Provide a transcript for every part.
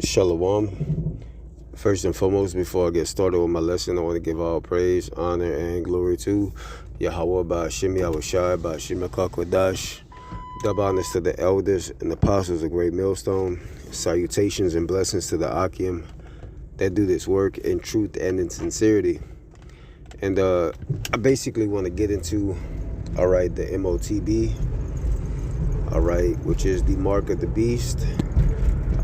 Shalom. First and foremost, before I get started with my lesson, I want to give all praise, honor, and glory to Yahweh Ba'ashim Yahushai Ba'ashim Akakwadash. Double honors to the elders and apostles of Great Millstone. Salutations and blessings to the Akim that do this work in truth and in sincerity. And I basically want to get into, the MOTB, which is the mark of the beast.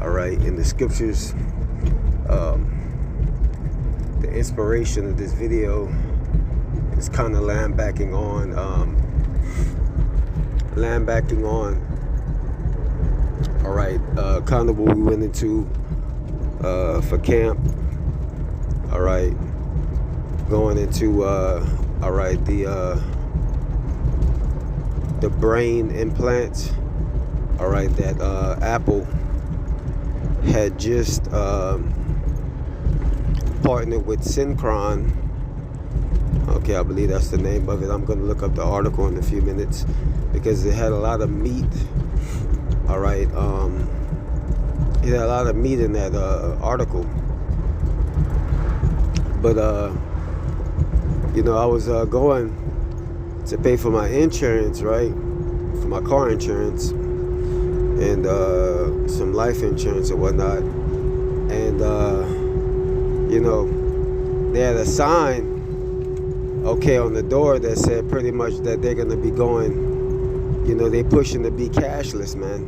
In the scriptures, the inspiration of this video is kind of landbacking on kind of what we went into for camp. Going into the brain implants. That Apple had just partnered with Synchron. I believe that's the name of it. I'm going to look up the article in a few minutes because it had a lot of meat. It had a lot of meat in that article. But I was going to pay for my insurance, for my car insurance and some life insurance and whatnot. And they had a sign on the door that said pretty much that they're gonna be going, they pushing to be cashless, man.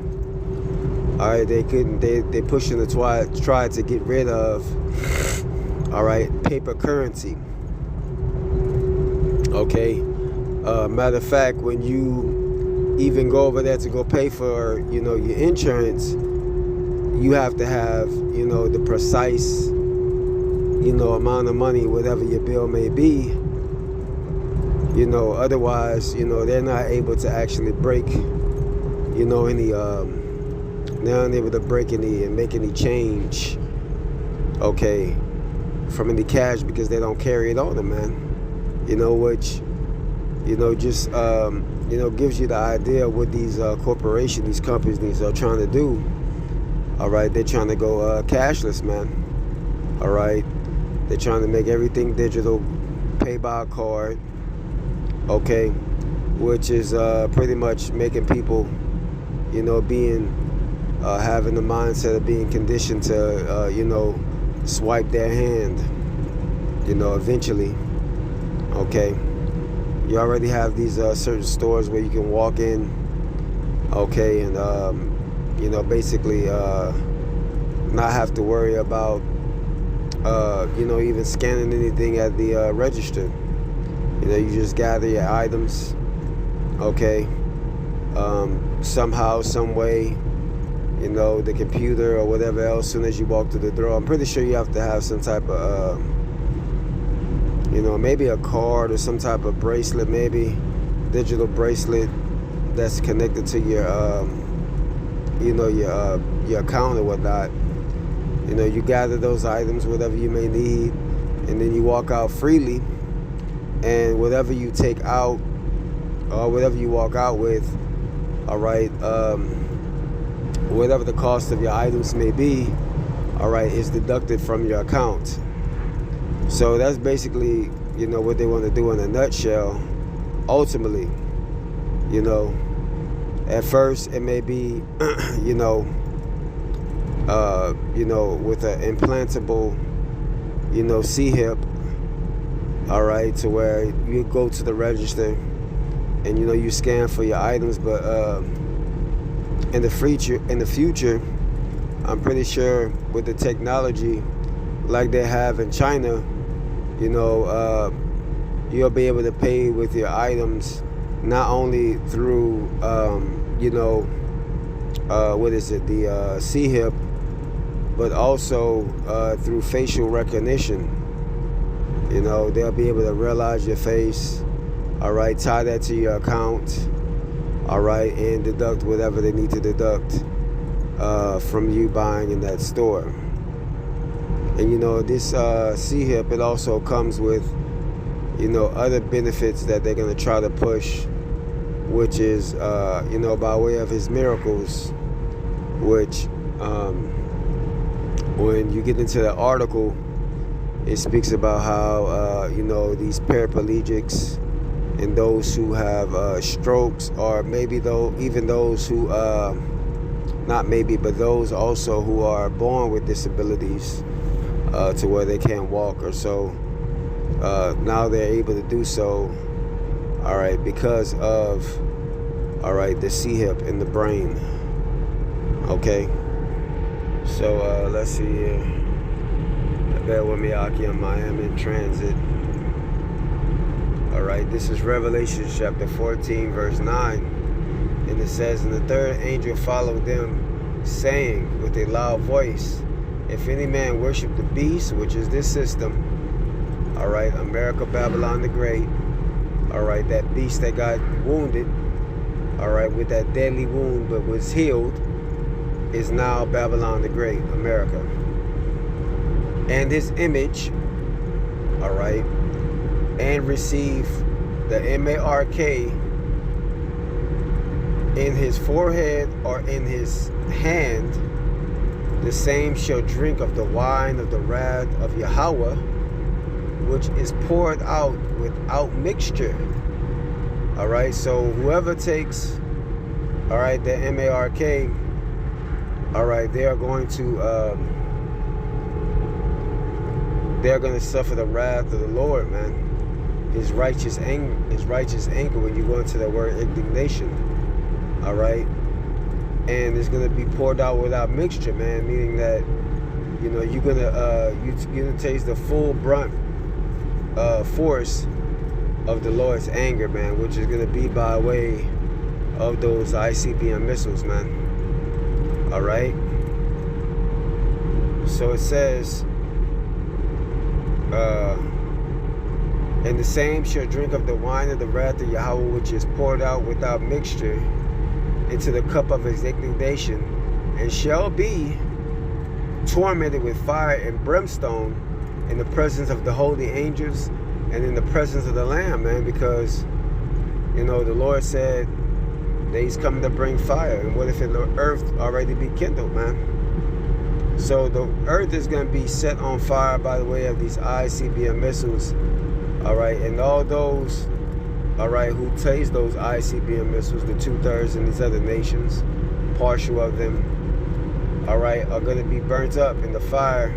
They pushing to try to get rid of paper currency. Matter of fact, when you even go over there to go pay for your insurance, you have to have the precise amount of money, whatever your bill may be. Otherwise they're not able to actually break any they're unable to break any and make any change from any cash because they don't carry it on them, man. Which just gives you the idea of what these corporations, these companies are trying to do. They're trying to go cashless, man. They're trying to make everything digital, pay by a card, which is pretty much making people, being having the mindset of being conditioned to, swipe their hand, eventually. You already have these certain stores where you can walk in, and basically not have to worry about even scanning anything at the register. You just gather your items, somehow, some way, the computer or whatever else. As soon as you walk through the door, I'm pretty sure you have to have some type of maybe a card or some type of bracelet, maybe digital bracelet that's connected to your your account or whatnot. You gather those items, whatever you may need, and then you walk out freely. And whatever you take out, or whatever you walk out with, whatever the cost of your items may be, is deducted from your account. So that's basically, what they want to do in a nutshell. Ultimately, at first it may be, with an implantable, C-hip, to where you go to the register and you scan for your items. But in the future, I'm pretty sure with the technology like they have in China, you'll be able to pay with your items not only through the C-hip, but also through facial recognition. They'll be able to realize your face, tie that to your account, and deduct whatever they need to deduct from you buying in that store. And this C-hip, it also comes with other benefits that they're going to try to push, which is by way of his miracles, which when you get into the article, it speaks about how these paraplegics and those who have strokes, or maybe even those who not maybe, but those also who are born with disabilities to where they can't walk or so. Now they're able to do so, all right, because of, all right, the C-hip in the brain. Okay, so let's see here. Bear with me, Aki, on Miami in transit. All right, this is Revelation chapter 14, verse 9. And it says, and the third angel followed them, saying with a loud voice, if any man worship the beast, which is this system, all right, America, Babylon the Great, all right, that beast that got wounded, all right, with that deadly wound but was healed, is now Babylon the Great, America. And his image, all right, and receive the mark in his forehead or in his hand, the same shall drink of the wine of the wrath of Yahweh, which is poured out without mixture. All right, so whoever takes, all right, the mark, all right, they are going to suffer the wrath of the Lord, man. His righteous anger when you go into the word indignation, all right, and it's gonna be poured out without mixture, man. Meaning that you're gonna taste the full brunt force of the Lord's anger, man, which is gonna be by way of those ICBM missiles, man. All right. So it says, and the same shall drink of the wine of the wrath of Yahweh, which is poured out without mixture into the cup of his indignation, and shall be tormented with fire and brimstone in the presence of the holy angels and in the presence of the Lamb, man, because the Lord said that he's coming to bring fire. And what if the earth already be kindled, man? So the earth is going to be set on fire by the way of these ICBM missiles, all right, and all those, all right, who taste those ICBM missiles, the 2/3 in these other nations, partial of them, all right, are going to be burnt up in the fire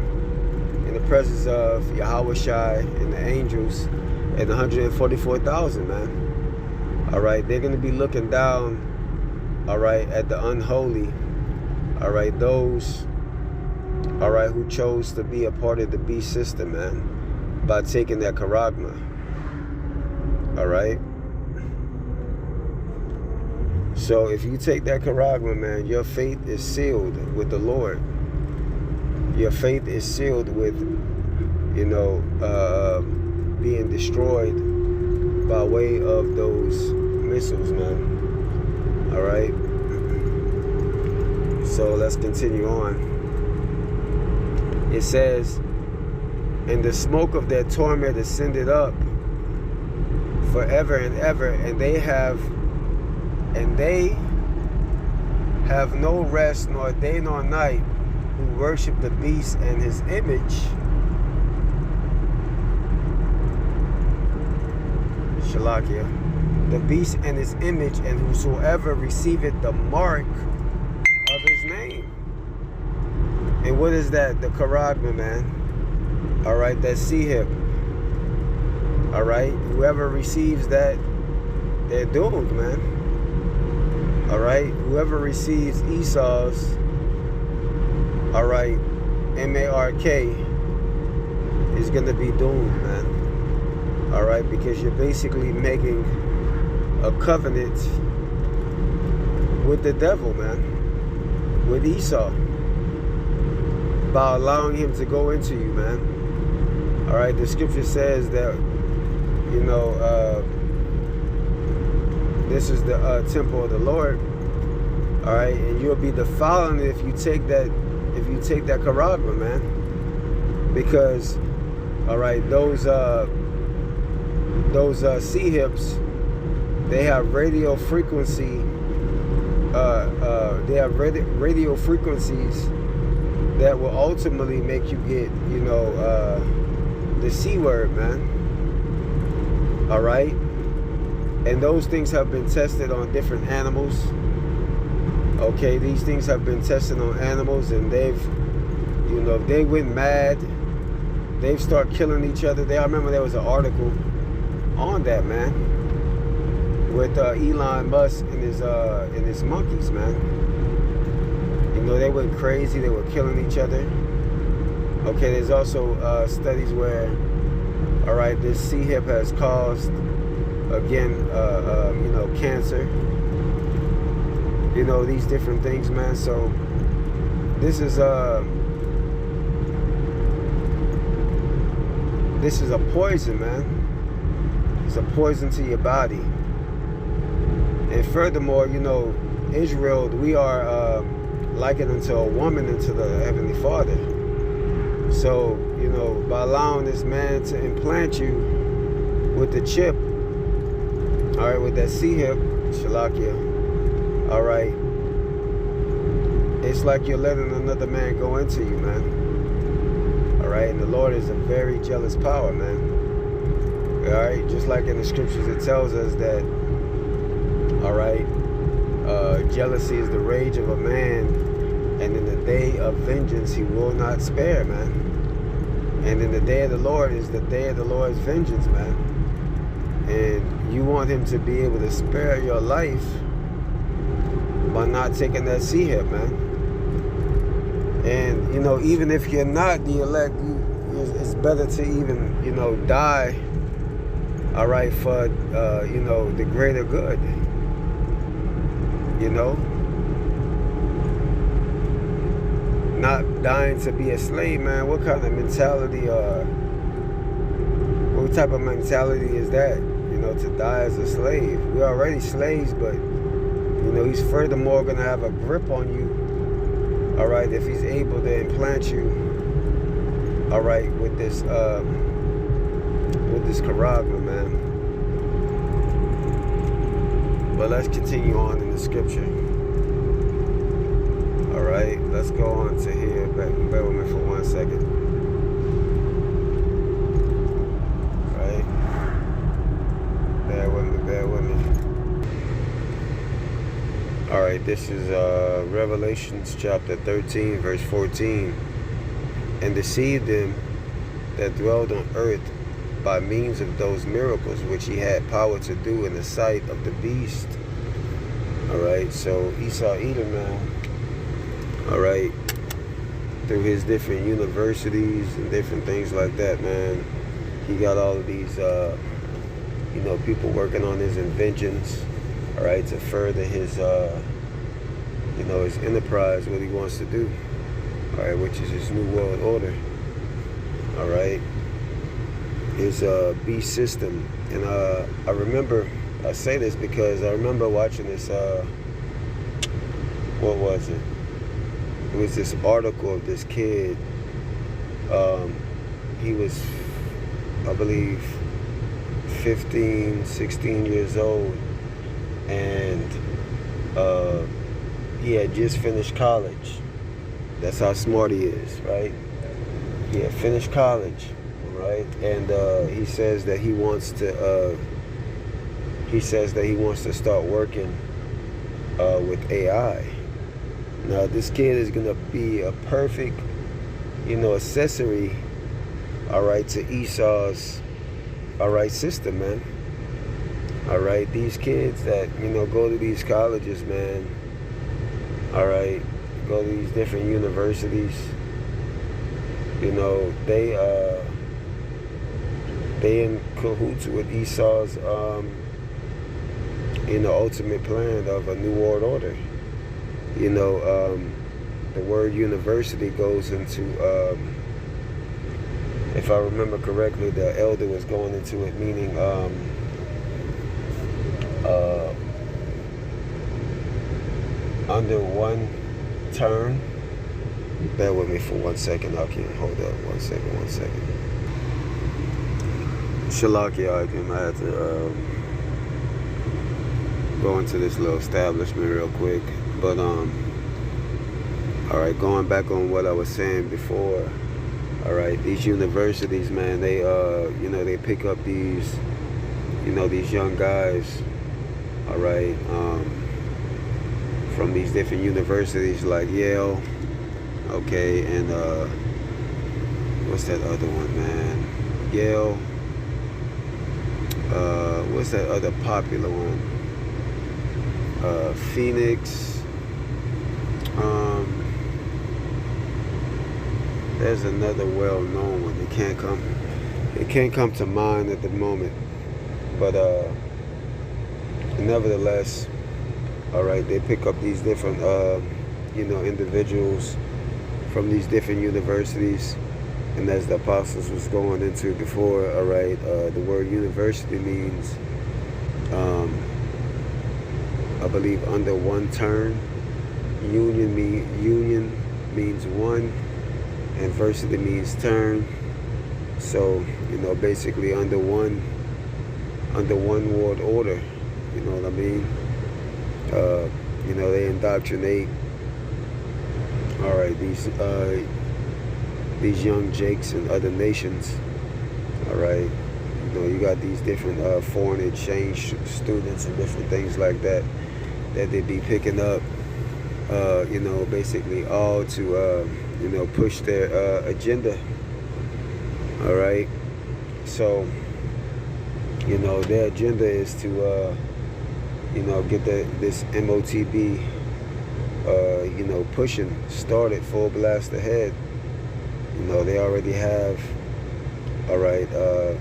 in the presence of Yahweh Shai and the angels and 144,000, man. All right, they're going to be looking down, all right, at the unholy, all right, those, all right, who chose to be a part of the beast system, man, by taking that charagma. All right. So if you take that charagma, man, your fate is sealed with the Lord. Your fate is sealed with, being destroyed by way of those missiles, man. All right. So let's continue on. It says, and the smoke of their torment ascended up forever and ever, and they have no rest, nor day nor night, who worship the beast and his image. Shalakia. The beast and his image, and whosoever receiveth the mark of his name. And what is that? The charagma, man. All right, that C-hip. All right, whoever receives that, they're doomed, man. All right, whoever receives Esau's, all right, mark, is going to be doomed, man. All right, because you're basically making a covenant with the devil, man, with Esau, by allowing him to go into you, man. All right, the scripture says that, this is the temple of the Lord. All right, and you'll be defiling it if you take that charagma, man. Because, all right, those C-hips, they have radio frequency. They have radio frequencies that will ultimately make you get, the C word, man. All right? And those things have been tested on different animals. Okay, these things have been tested on animals, and they've, they went mad. They've started killing each other. I remember there was an article on that, man, with Elon Musk and his monkeys, man. They went crazy. They were killing each other. Okay, there's also studies where, all right, this C hip has caused, again, cancer. These different things, man. So this is a poison, man. It's a poison to your body. And furthermore, Israel, we are likened unto a woman into the Heavenly Father. So, by allowing this man to implant you with the chip, all right, with that C-hip, Shalakia, all right, it's like you're letting another man go into you, man. All right, and the Lord is a very jealous power, man. All right, just like in the scriptures, it tells us that, all right, jealousy is the rage of a man, and in the day of vengeance he will not spare, man. And in the day of the Lord is the day of the Lord's vengeance, man. And you want him to be able to spare your life by not taking that C-hip, man. And, even if you're not the elect, it's better to even, die, all right, for, the greater good. Not dying to be a slave, man. What kind of mentality, what type of mentality is that? To die as a slave. We're already slaves, but, he's furthermore going to have a grip on you, all right, if he's able to implant you, all right, with this charagma, man. But let's continue on in the scripture. All right, let's go on to here. Bear with me for 1 second. All right. Bear with me. All right, this is Revelations chapter 13, verse 14. And deceived them that dwelled on earth by means of those miracles which he had power to do in the sight of the beast. All right, so Esau Edom, man, all right, through his different universities and different things like that, man, he got all of these, people working on his inventions, all right, to further his, his enterprise, what he wants to do, all right, which is his new world order, all right. His beast system. And I remember, I say this because I remember watching this, what was it? It was this article of this kid. He was, I believe, 15, 16 years old. And he had just finished college. That's how smart he is, right? He had finished college. Right, and he says that he wants to. Start working with AI. Now, this kid is gonna be a perfect, accessory. All right, to Esau's, all right, system, man. All right, these kids that go to these colleges, man. All right, go to these different universities. They in cahoots with Esau's, ultimate plan of a new world order. The word university goes into, if I remember correctly, the elder was going into it, meaning under one term. Bear with me for 1 second. I can hold up 1 second. Shalakia, I had to go into this little establishment real quick, but All right, going back on what I was saying before. All right, these universities, man, they they pick up these, these young guys. All right, from these different universities like Yale. Okay, and what's that other one, man? Yale. What's that other popular one? Phoenix. There's another well-known one. It can't come to mind at the moment. But nevertheless, all right, they pick up these different individuals from these different universities. And as the apostles was going into before, all right, the word university means, I believe, under one term. Union means one, and versity means term. So, basically under one world order. You know what I mean? They indoctrinate. All right, these young Jakes in other nations. All right, you got these different foreign exchange students and different things like that they be picking up. Basically all to push their agenda. All right, so their agenda is to get this MOTB pushing, started full blast ahead. They already have, all right, the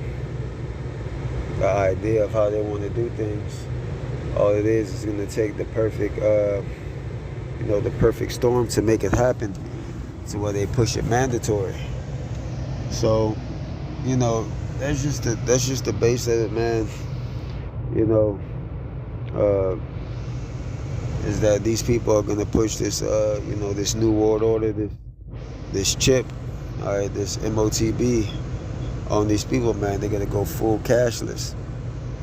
idea of how they want to do things. All it is going to take the perfect, the perfect storm to make it happen, to where they push it mandatory. So, that's just the base of it, man. Is that these people are going to push this, this new world order, this chip. All right, this MOTB on these people, man. They're gonna go full cashless,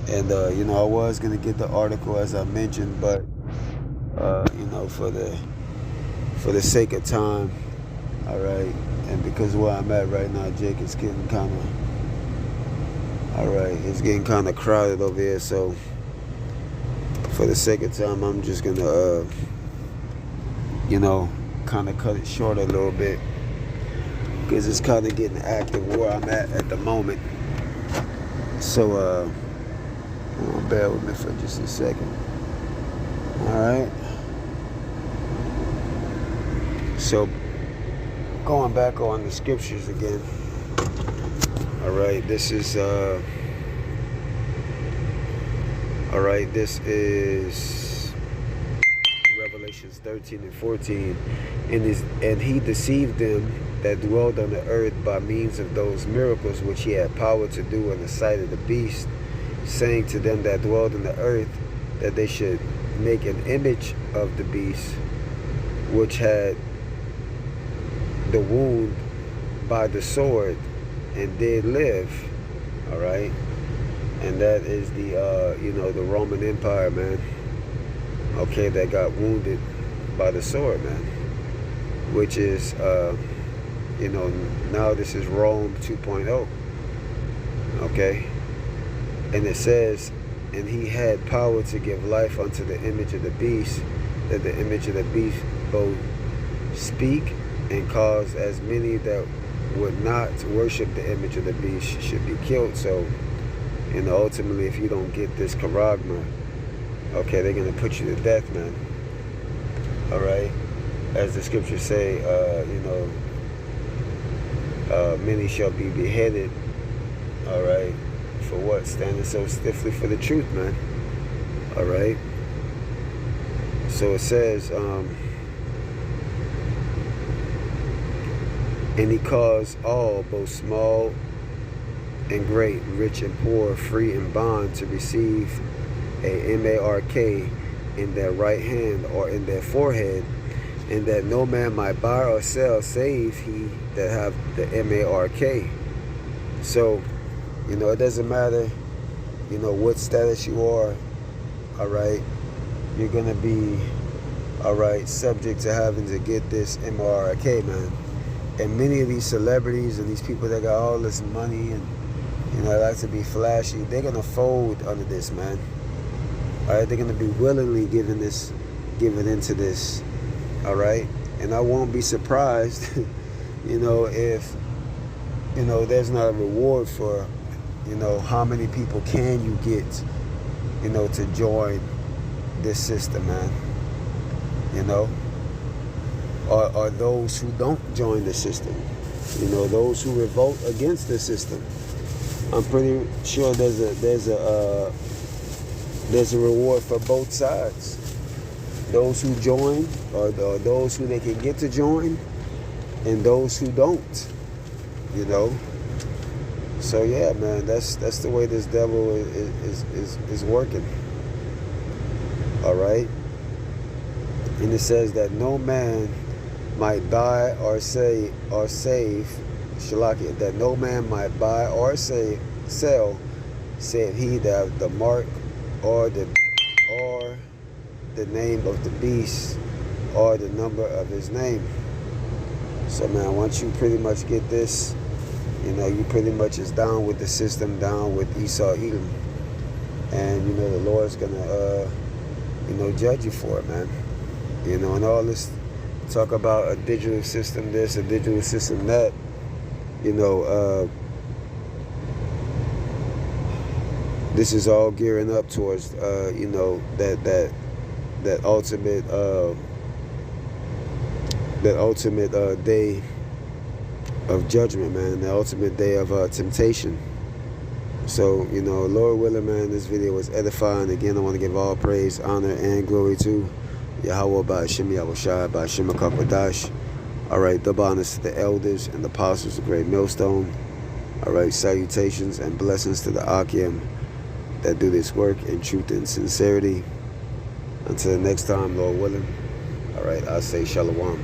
and I was gonna get the article as I mentioned, but for the sake of time, all right, and because where I'm at right now, Jake, it's getting kind of crowded over here. So for the sake of time, I'm just gonna kind of cut it short a little bit, because it's kind of getting active where I'm at the moment. So, bear with me for just a second. All right. So, going back on the scriptures again. All right, this is Revelations 13 and 14, and he deceived them that dwelled on the earth by means of those miracles which he had power to do in the sight of the beast, saying to them that dwelled on the earth that they should make an image of the beast, which had the wound by the sword and did live. All right, and that is the Roman Empire, man. Okay, that got wounded by the sword, man, which is now this is Rome 2.0. Okay, and it says, and he had power to give life unto the image of the beast, that the image of the beast both speak and cause as many that would not worship the image of the beast should be killed. So, ultimately, if you don't get this charagma, okay, they're going to put you to death, man. All right, as the scriptures say, many shall be beheaded. All right, for what? Standing so stiffly for the truth, man. All right. So it says, and he caused all, both small and great, rich and poor, free and bond, to receive a mark in their right hand or in their forehead, and that no man might buy or sell save he that have the mark. So, it doesn't matter, what status you are. All right, you're gonna be all right, subject to having to get this MRIK, man. And many of these celebrities and these people that got all this money and, you know, like to be flashy, they're gonna fold under this, man. All right, they're gonna be willingly giving into this, all right. And I won't be surprised, you know, if, you know, there's not a reward for, you know, how many people can you get, you know, to join this system, man. You know, or those who don't join the system, you know, those who revolt against the system. I'm pretty sure there's a reward for both sides. Those who join, or those who they can get to join, and those who don't. You know. So yeah, man, that's the way this devil is working. All right. And it says that no man might buy or save, Shalakia, that no man might buy or sell, save he that have the mark or the name of the beast or the number of his name. So man, once you pretty much get this, you know, you pretty much is down with the system, down with Esau Edom. And, you know, the Lord's gonna, you know, judge you for it, man. You know, and all this talk about a digital system this, a digital system that, you know, this is all gearing up towards, you know, that ultimate day of judgment, man, the ultimate day of temptation. So, you know, Lord willing, man, this video was edifying. Again, I want to give all praise, honor, and glory to Yahweh by Shem Yahushai by Shem HaKadosh. All right, double honors to the elders and the apostles of Great Millstone. All right, salutations and blessings to the Akim that do this work in truth and sincerity. Until the next time, Lord willing. All right, I say shalom.